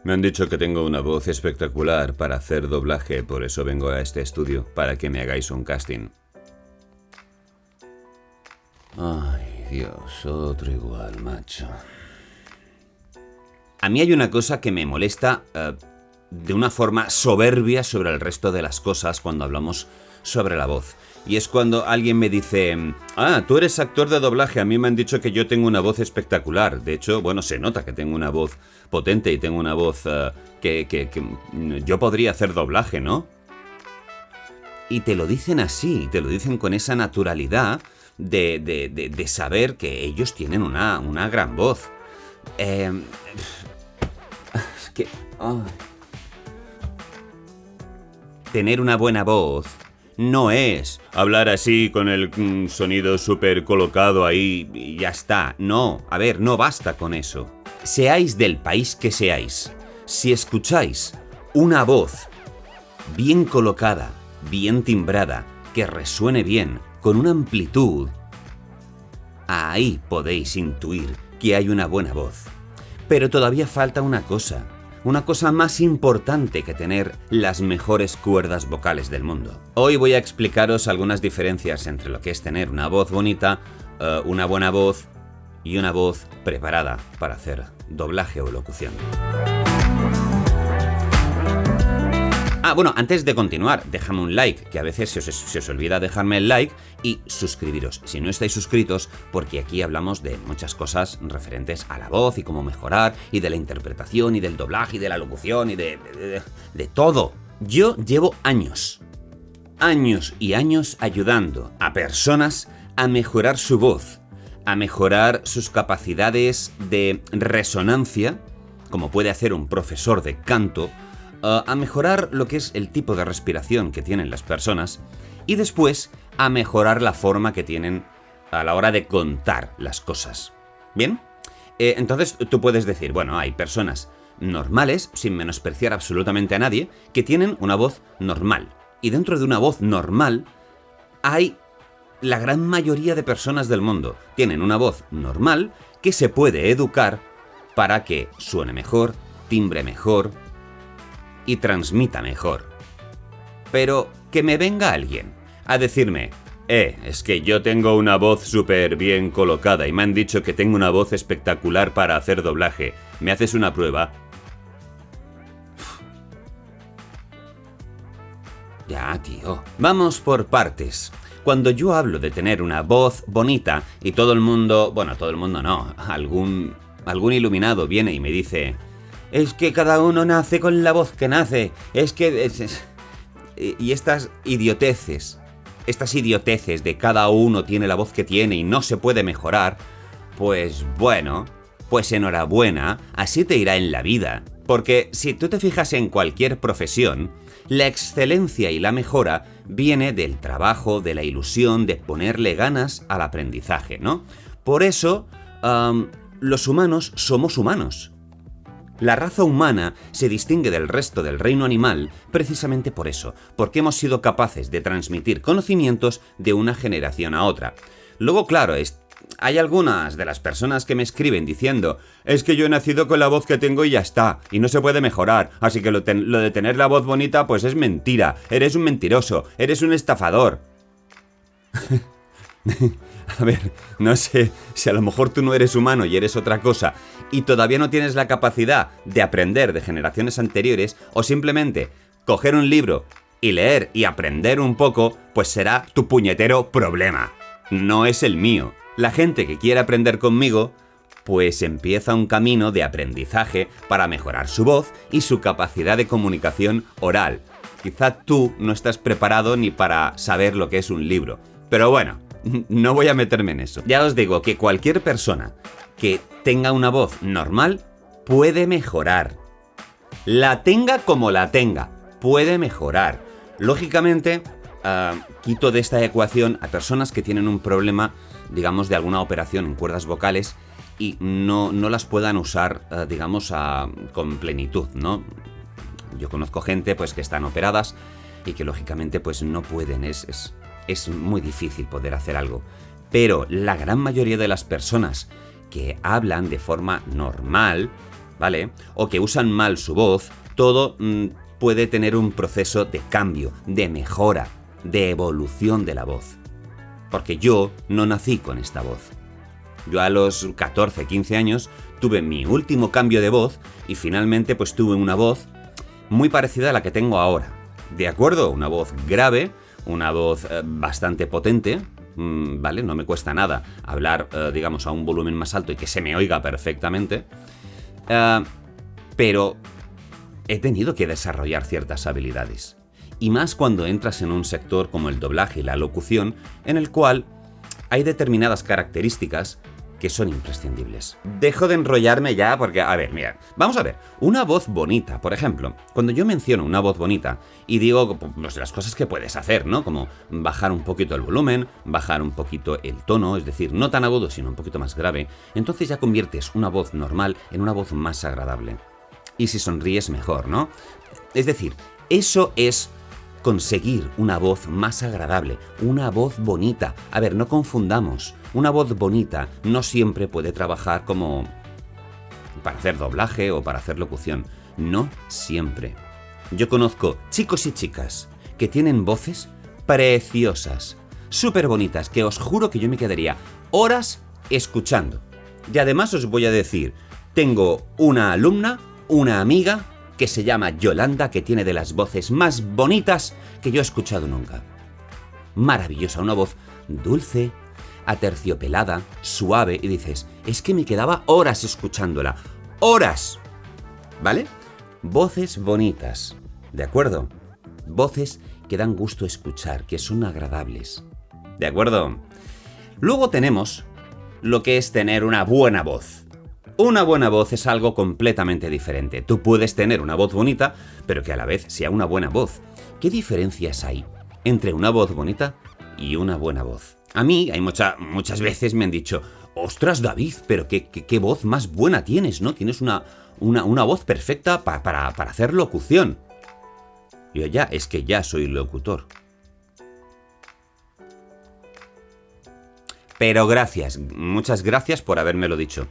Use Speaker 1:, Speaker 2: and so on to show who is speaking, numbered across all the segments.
Speaker 1: Me han dicho que tengo una voz espectacular para hacer doblaje, por eso vengo a este estudio, para que me hagáis un casting. Ay, Dios, otro igual, macho. A mí hay una cosa que me molesta de una forma soberbia sobre el resto de las cosas cuando hablamos sobre la voz. Y es cuando alguien me dice, tú eres actor de doblaje, a mí me han dicho que yo tengo una voz espectacular. De hecho, bueno, se nota que tengo una voz potente y tengo una voz que yo podría hacer doblaje, ¿no? Y te lo dicen así, te lo dicen con esa naturalidad de saber que ellos tienen una gran voz. Es que... Tener una buena voz no es hablar así con el sonido súper colocado ahí y ya está. No, a ver, no basta con eso. Seáis del país que seáis, si escucháis una voz bien colocada, bien timbrada, que resuene bien, con una amplitud, ahí podéis intuir que hay una buena voz. Pero todavía falta una cosa más importante que tener las mejores cuerdas vocales del mundo. Hoy voy a explicaros algunas diferencias entre lo que es tener una voz bonita, una buena voz y una voz preparada para hacer doblaje o locución. Bueno, antes de continuar, déjame un like, que a veces se os olvida dejarme el like, y suscribiros si no estáis suscritos, porque aquí hablamos de muchas cosas referentes a la voz y cómo mejorar, y de la interpretación, y del doblaje, y de la locución, y de todo. Yo llevo años y años ayudando a personas a mejorar su voz, a mejorar sus capacidades de resonancia, como puede hacer un profesor de canto, a mejorar lo que es el tipo de respiración que tienen las personas y después a mejorar la forma que tienen a la hora de contar las cosas. ¿Bien? Entonces tú puedes decir, bueno, hay personas normales, sin menospreciar absolutamente a nadie, que tienen una voz normal. Y dentro de una voz normal hay la gran mayoría de personas del mundo. Tienen una voz normal que se puede educar para que suene mejor, timbre mejor y transmita mejor. Pero que me venga alguien a decirme, es que yo tengo una voz súper bien colocada y me han dicho que tengo una voz espectacular para hacer doblaje. ¿Me haces una prueba? Ya, tío. Vamos por partes. Cuando yo hablo de tener una voz bonita y todo el mundo, bueno, todo el mundo no, algún iluminado viene y me dice, es que cada uno nace con la voz que nace, es que... Y estas idioteces de cada uno tiene la voz que tiene y no se puede mejorar, pues bueno, pues enhorabuena, así te irá en la vida. Porque si tú te fijas en cualquier profesión, la excelencia y la mejora viene del trabajo, de la ilusión, de ponerle ganas al aprendizaje, ¿no? Por eso, los humanos somos humanos. La raza humana se distingue del resto del reino animal precisamente por eso, porque hemos sido capaces de transmitir conocimientos de una generación a otra. Luego, claro, hay algunas de las personas que me escriben diciendo, es que yo he nacido con la voz que tengo y ya está, y no se puede mejorar, así que lo de tener la voz bonita pues es mentira, eres un mentiroso, eres un estafador. A ver, no sé, si a lo mejor tú no eres humano y eres otra cosa y todavía no tienes la capacidad de aprender de generaciones anteriores o simplemente coger un libro y leer y aprender un poco, pues será tu puñetero problema. No es el mío. La gente que quiere aprender conmigo, pues empieza un camino de aprendizaje para mejorar su voz y su capacidad de comunicación oral. Quizá tú no estás preparado ni para saber lo que es un libro. Pero bueno, no voy a meterme en eso. Ya os digo que cualquier persona que tenga una voz normal puede mejorar. La tenga como la tenga, puede mejorar. Lógicamente, quito de esta ecuación a personas que tienen un problema, digamos, de alguna operación en cuerdas vocales y no las puedan usar, digamos, con plenitud, ¿no? Yo conozco gente pues que están operadas y que lógicamente pues no pueden, es muy difícil poder hacer algo. Pero la gran mayoría de las personas que hablan de forma normal ¿vale? O que usan mal su voz, todo puede tener un proceso de cambio, de mejora, de evolución de la voz. Porque yo no nací con esta voz. Yo a los 14, 15 años tuve mi último cambio de voz y finalmente pues tuve una voz muy parecida a la que tengo ahora. ¿De acuerdo? Una voz grave, una voz bastante potente, ¿vale? No me cuesta nada hablar, digamos, a un volumen más alto y que se me oiga perfectamente. Pero he tenido que desarrollar ciertas habilidades. Y más cuando entras en un sector como el doblaje y la locución, en el cual hay determinadas características que son imprescindibles. Dejo de enrollarme ya porque, a ver, mira, vamos a ver, una voz bonita, por ejemplo, cuando yo menciono una voz bonita y digo pues, las cosas que puedes hacer, ¿no? Como bajar un poquito el volumen, bajar un poquito el tono, es decir, no tan agudo sino un poquito más grave, entonces ya conviertes una voz normal en una voz más agradable. Y si sonríes mejor, ¿no? Es decir, eso es conseguir una voz más agradable, una voz bonita. A ver, no confundamos. Una voz bonita no siempre puede trabajar como para hacer doblaje o para hacer locución. No siempre. Yo conozco chicos y chicas que tienen voces preciosas, súper bonitas, que os juro que yo me quedaría horas escuchando. Y además os voy a decir, tengo una alumna, una amiga, que se llama Yolanda, que tiene de las voces más bonitas que yo he escuchado nunca. Maravillosa, una voz dulce, aterciopelada, suave, y dices, es que me quedaba horas escuchándola. ¡Horas! ¿Vale? Voces bonitas, ¿de acuerdo? Voces que dan gusto escuchar, que son agradables. ¿De acuerdo? Luego tenemos lo que es tener una buena voz. Una buena voz es algo completamente diferente. Tú puedes tener una voz bonita, pero que a la vez sea una buena voz. ¿Qué diferencias hay entre una voz bonita y una buena voz? A mí hay muchas veces me han dicho, ostras David, pero qué voz más buena tienes, ¿no? Tienes una voz perfecta para hacer locución. Yo es que ya soy locutor. Pero gracias, muchas gracias por habérmelo dicho.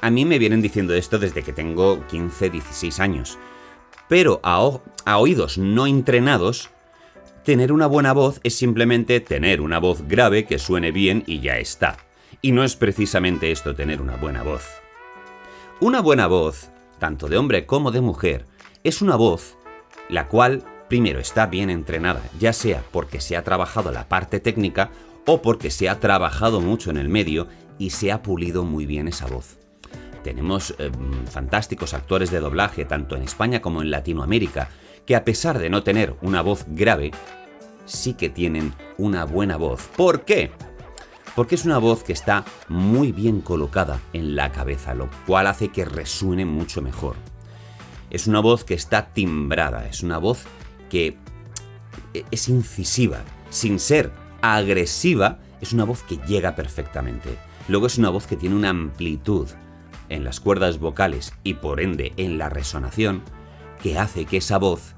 Speaker 1: A mí me vienen diciendo esto desde que tengo 15, 16 años. Pero a oídos no entrenados, tener una buena voz es simplemente tener una voz grave que suene bien y ya está. Y no es precisamente esto tener una buena voz. Una buena voz, tanto de hombre como de mujer, es una voz la cual primero está bien entrenada, ya sea porque se ha trabajado la parte técnica o porque se ha trabajado mucho en el medio y se ha pulido muy bien esa voz. Tenemos fantásticos actores de doblaje, tanto en España como en Latinoamérica, que a pesar de no tener una voz grave, sí que tienen una buena voz. ¿Por qué? Porque es una voz que está muy bien colocada en la cabeza, lo cual hace que resuene mucho mejor. Es una voz que está timbrada, es una voz que es incisiva, sin ser agresiva, es una voz que llega perfectamente. Luego es una voz que tiene una amplitud en las cuerdas vocales y por ende en la resonación que hace que esa voz,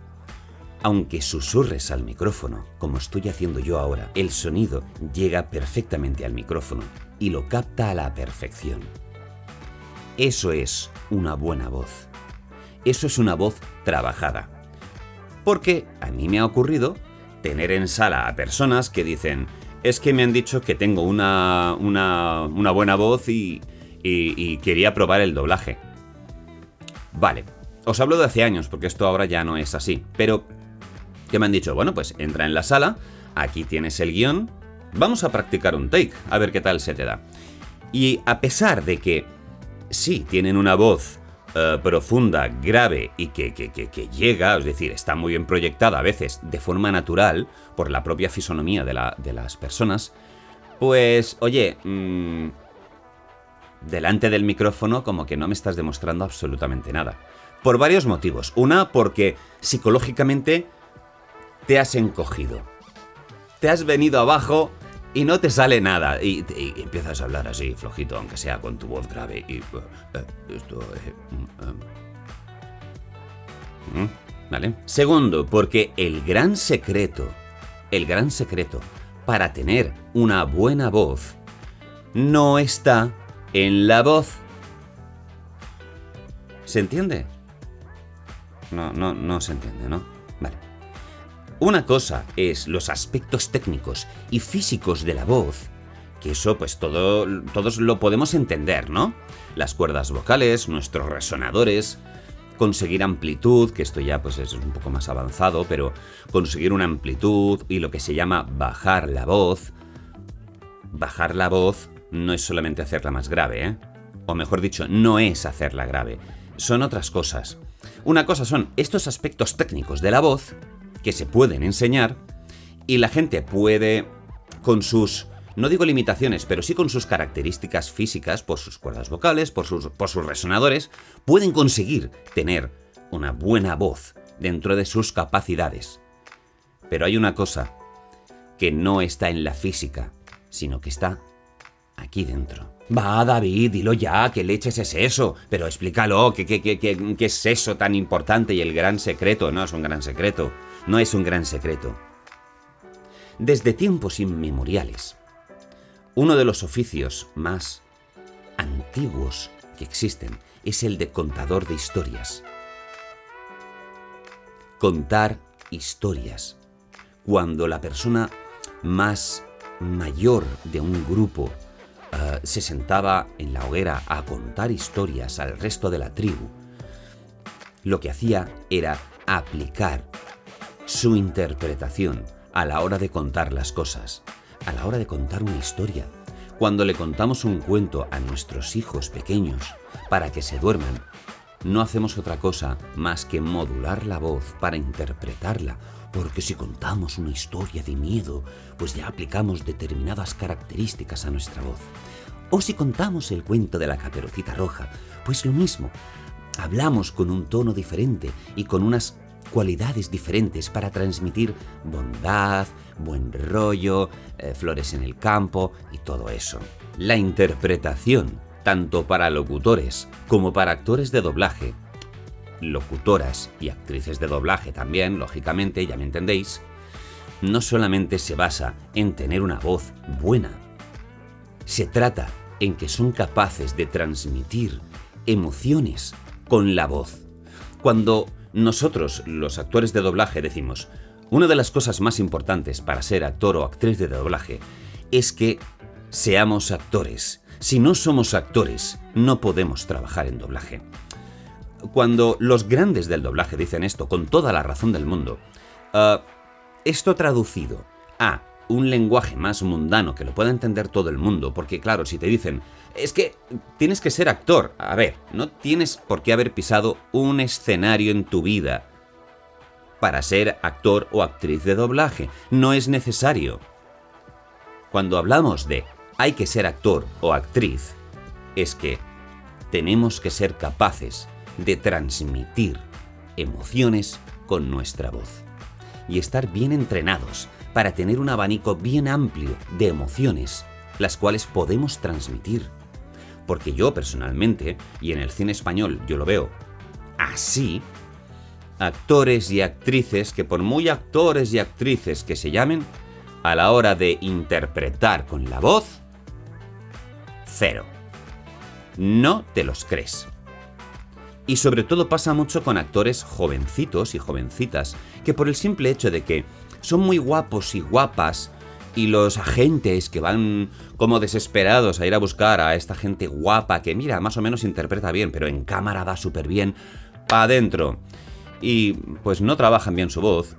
Speaker 1: aunque susurres al micrófono, como estoy haciendo yo ahora, el sonido llega perfectamente al micrófono y lo capta a la perfección. Eso es una buena voz. Eso es una voz trabajada. Porque a mí me ha ocurrido tener en sala a personas que dicen, es que me han dicho que tengo una buena voz y quería probar el doblaje. Vale, os hablo de hace años porque esto ahora ya no es así, pero que me han dicho, bueno, pues entra en la sala, aquí tienes el guión, vamos a practicar un take, a ver qué tal se te da. Y a pesar de que sí tienen una voz profunda, grave y que llega, es decir, está muy bien proyectada a veces de forma natural por la propia fisonomía de las personas, pues, oye, delante del micrófono como que no me estás demostrando absolutamente nada. Por varios motivos. Una, porque psicológicamente te has encogido. Te has venido abajo y no te sale nada. Y empiezas a hablar así, flojito, aunque sea con tu voz grave. Y ¿vale? Segundo, porque el gran secreto para tener una buena voz no está en la voz. ¿Se entiende? No se entiende, ¿no? Vale. Una cosa es los aspectos técnicos y físicos de la voz, que eso pues todos lo podemos entender, ¿no? Las cuerdas vocales, nuestros resonadores, conseguir amplitud, que esto ya pues es un poco más avanzado, pero conseguir una amplitud y lo que se llama bajar la voz. Bajar la voz no es solamente hacerla más grave, ¿eh? O mejor dicho, no es hacerla grave. Son otras cosas. Una cosa son estos aspectos técnicos de la voz que se pueden enseñar y la gente puede, con sus, no digo limitaciones, pero sí con sus características físicas, por sus cuerdas vocales, por sus resonadores, pueden conseguir tener una buena voz dentro de sus capacidades. Pero hay una cosa que no está en la física, sino que está aquí dentro. Va, David, dilo ya, ¿qué leches es eso? Pero explícalo, ¿qué es eso tan importante y el gran secreto? No es un gran secreto, no es un gran secreto. Desde tiempos inmemoriales, uno de los oficios más antiguos que existen es el de contador de historias. Contar historias. Cuando la persona más mayor de un grupo se sentaba en la hoguera a contar historias al resto de la tribu, lo que hacía era aplicar su interpretación a la hora de contar las cosas, a la hora de contar una historia. Cuando le contamos un cuento a nuestros hijos pequeños para que se duerman, no hacemos otra cosa más que modular la voz para interpretarla, porque si contamos una historia de miedo, pues ya aplicamos determinadas características a nuestra voz. O si contamos el cuento de la Caperucita Roja, pues lo mismo. Hablamos con un tono diferente y con unas cualidades diferentes para transmitir bondad, buen rollo, flores en el campo y todo eso. La interpretación, tanto para locutores como para actores de doblaje, locutoras y actrices de doblaje también, lógicamente, ya me entendéis, no solamente se basa en tener una voz buena, se trata en que son capaces de transmitir emociones con la voz. Cuando nosotros, los actores de doblaje, decimos, una de las cosas más importantes para ser actor o actriz de doblaje es que seamos actores. Si no somos actores, no podemos trabajar en doblaje. Cuando los grandes del doblaje dicen esto con toda la razón del mundo, esto traducido a un lenguaje más mundano que lo pueda entender todo el mundo, porque claro, si te dicen, es que tienes que ser actor, a ver, no tienes por qué haber pisado un escenario en tu vida para ser actor o actriz de doblaje, no es necesario. Cuando hablamos de hay que ser actor o actriz, es que tenemos que ser capaces de transmitir emociones con nuestra voz y estar bien entrenados para tener un abanico bien amplio de emociones, las cuales podemos transmitir. Porque yo personalmente, y en el cine español yo lo veo así, actores y actrices que por muy actores y actrices que se llamen, a la hora de interpretar con la voz, cero. No te los crees. Y sobre todo pasa mucho con actores jovencitos y jovencitas, que por el simple hecho de que son muy guapos y guapas, y los agentes que van como desesperados a ir a buscar a esta gente guapa que mira, más o menos interpreta bien, pero en cámara va súper bien, pa' adentro, y pues no trabajan bien su voz,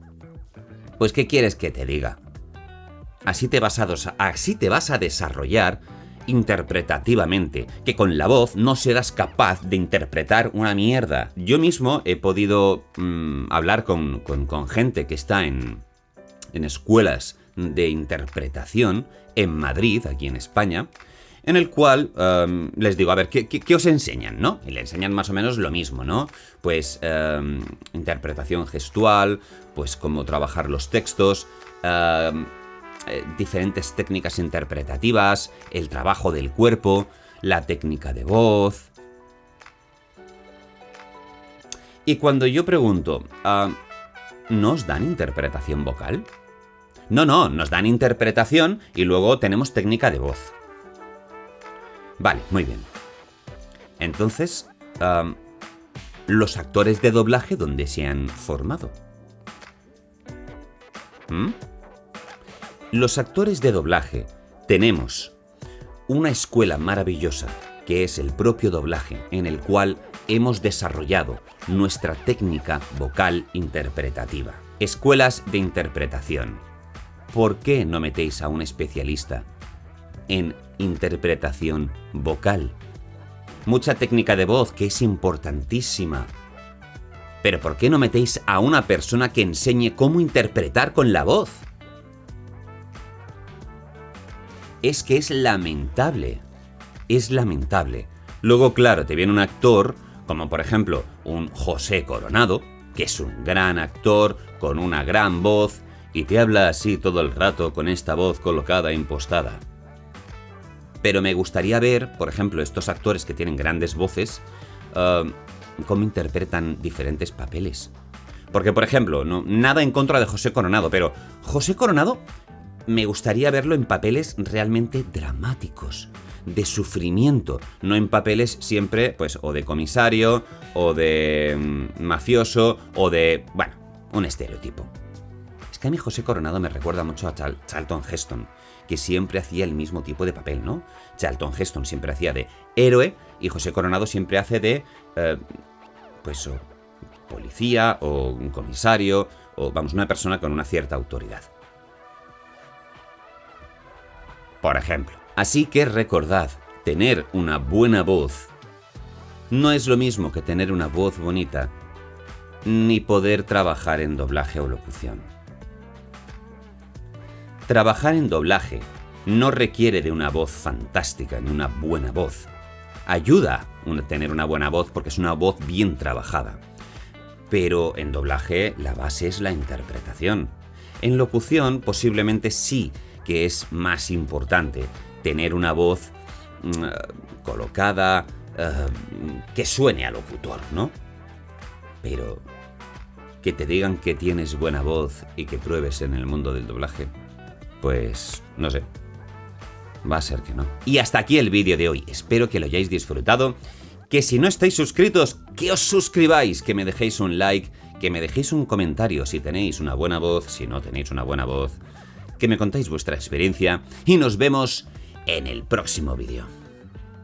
Speaker 1: pues ¿qué quieres que te diga? Así te vas a desarrollar interpretativamente, que con la voz no serás capaz de interpretar una mierda. Yo mismo he podido hablar con gente que está en escuelas de interpretación en Madrid, aquí en España, en el cual les digo, a ver, ¿qué os enseñan, no? Y le enseñan más o menos lo mismo, ¿no? Pues interpretación gestual, pues cómo trabajar los textos, diferentes técnicas interpretativas, el trabajo del cuerpo, la técnica de voz. Y cuando yo pregunto, ¿no os dan interpretación vocal? No, nos dan interpretación y luego tenemos técnica de voz. Vale, muy bien. Entonces, los actores de doblaje dónde se han formado. Los actores de doblaje tenemos una escuela maravillosa que es el propio doblaje, en el cual hemos desarrollado nuestra técnica vocal interpretativa. Escuelas de interpretación. ¿Por qué no metéis a un especialista en interpretación vocal? Mucha técnica de voz que es importantísima. Pero ¿por qué no metéis a una persona que enseñe cómo interpretar con la voz? Es que es lamentable. Es lamentable. Luego, claro, te viene un actor, como por ejemplo un José Coronado, que es un gran actor, con una gran voz, y te habla así todo el rato con esta voz colocada e impostada. Pero me gustaría ver, por ejemplo, estos actores que tienen grandes voces, cómo interpretan diferentes papeles. Porque, por ejemplo, nada en contra de José Coronado, pero José Coronado me gustaría verlo en papeles realmente dramáticos, de sufrimiento, no en papeles siempre, pues, o de comisario, o de mafioso, o de, bueno, un estereotipo. Es que a mí José Coronado me recuerda mucho a Charlton Heston, que siempre hacía el mismo tipo de papel, ¿no? Charlton Heston siempre hacía de héroe y José Coronado siempre hace de, pues, o policía, o un comisario, o, vamos, una persona con una cierta autoridad. Por ejemplo. Así que recordad, tener una buena voz no es lo mismo que tener una voz bonita, ni poder trabajar en doblaje o locución. Trabajar en doblaje no requiere de una voz fantástica ni una buena voz. Ayuda a tener una buena voz porque es una voz bien trabajada. Pero en doblaje la base es la interpretación. En locución posiblemente sí que es más importante tener una voz colocada, que suene a locutor, ¿no? Pero que te digan que tienes buena voz y que pruebes en el mundo del doblaje, pues no sé, va a ser que no. Y hasta aquí el vídeo de hoy, espero que lo hayáis disfrutado, que si no estáis suscritos, que os suscribáis, que me dejéis un like, que me dejéis un comentario si tenéis una buena voz, si no tenéis una buena voz, que me contáis vuestra experiencia y nos vemos en el próximo vídeo.